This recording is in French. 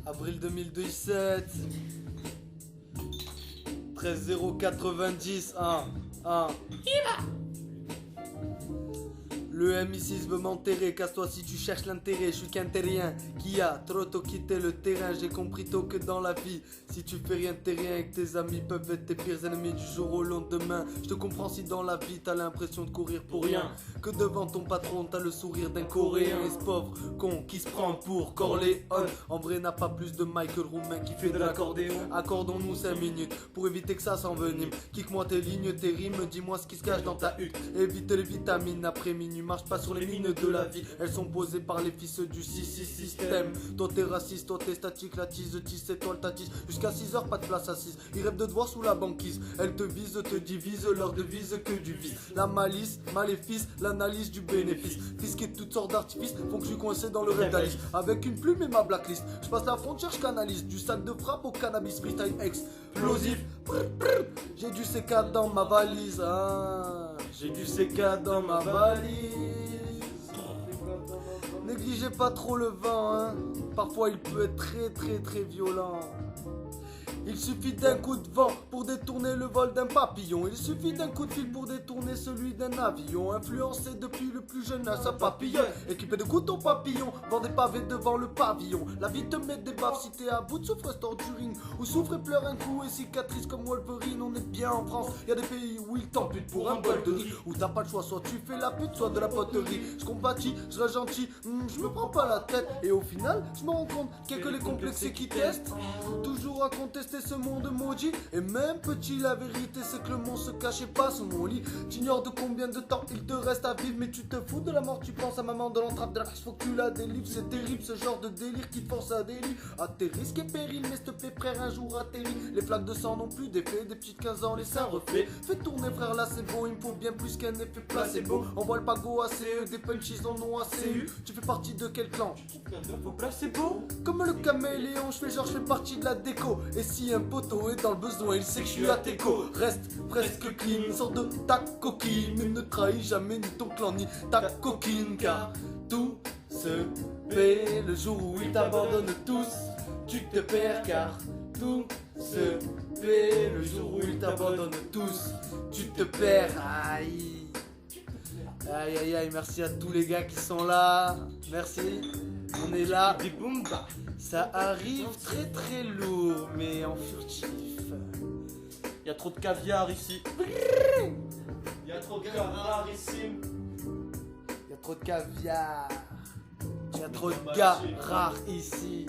Avril 2017. 13 090. Le MI6 veut m'enterrer, casse-toi si tu cherches l'intérêt, je suis qu'un terrien qui a trop tôt quitté le terrain, j'ai compris tôt que dans la vie, si tu fais rien t'es rien et que tes amis peuvent être tes pires ennemis du jour au lendemain. Je te comprends si dans la vie t'as l'impression de courir pour rien, que devant ton patron t'as le sourire d'un coréen. Et ce pauvre con qui se prend pour Corleone, en vrai n'a pas plus de Michael Roumain qui fait de l'accordéon. Accordons-nous 5 minutes pour éviter que ça s'envenime, kick-moi tes lignes, tes rimes, dis-moi ce qui se cache dans ta hutte. Évite les vitamines après minuit, marche pas sur les mines de la vie, elles sont posées par les fils du système. Toi t'es raciste, toi t'es statique, la tise c'est toi le tatise. Jusqu'à 6h pas de place assise, ils rêvent de te voir sous la banquise. Elles te visent, te divisent, leur devise que du vice. La malice, maléfice, l'analyse du bénéfice. Fisquer de toutes sortes d'artifices font que je suis coincé dans le rêve d'Alice. Avec une plume et ma blacklist, je passe la frontière, je canalise. Du sac de frappe au cannabis, freestyle explosif. J'ai du CK dans ma valise, j'ai du CK dans ma valise. Négligez pas trop le vent, parfois il peut être très violent. Il suffit d'un coup de vent pour détourner le vol d'un papillon. Il suffit d'un coup de fil pour détourner celui d'un avion. Influencé depuis le plus jeune âge, ça papillonne. Équipé de couteaux papillons, vend des pavés devant le pavillon. La vie te met des baffes si t'es à bout de souffre, reste du ring. Ou souffre et pleure un coup et cicatrice comme Wolverine. On est bien en France, y a des pays où ils t'amputent pour un bol de riz. Où t'as pas le choix, soit tu fais la pute, soit de la poterie. Je compatis, je reste gentil, je me prends pas la tête. Et au final, je me rends compte qu'il y a que les complexés qui testent. Toujours à contester ce monde maudit. Et même petit, la vérité c'est que le monde se cachait pas sous mon lit. T'ignores de combien de temps il te reste à vivre, mais tu te fous de la mort. Tu penses à maman de l'entrave de la race, faut que tu la délivres. C'est terrible ce genre de délire qui te force à délire. À tes risques et périls, mais s'il te plaît frère, un jour atterri. Les flaques de sang n'ont plus d'effet, des petites 15 ans les seins refaits. Fais tourner frère là c'est bon, il me faut bien plus qu'un effet placebo. Envoie le pago à CE, des punchies en ont ACU. Tu fais partie de quel clan? Faut placebo. Comme le caméléon, je fais genre je fais partie de la déco. Et si un poteau est dans le besoin, il sait que je suis à teco. Reste presque clean, sors de ta coquille, mais ne trahis jamais ni ton clan ni ta coquine. Car tout se fait le jour où ils t'abandonnent tous. Tu te perds car tout se fait le jour où ils t'abandonnent tous. Tu te perds. Aïe. Aïe aïe aïe, merci à tous les gars qui sont là. Merci. On est là. Des boum bah. Ça arrive très lourd, mais en furtif. Y a trop de caviar ici. Y a trop de caviar ici. Y a trop de caviar. Y a trop de gars rares ici.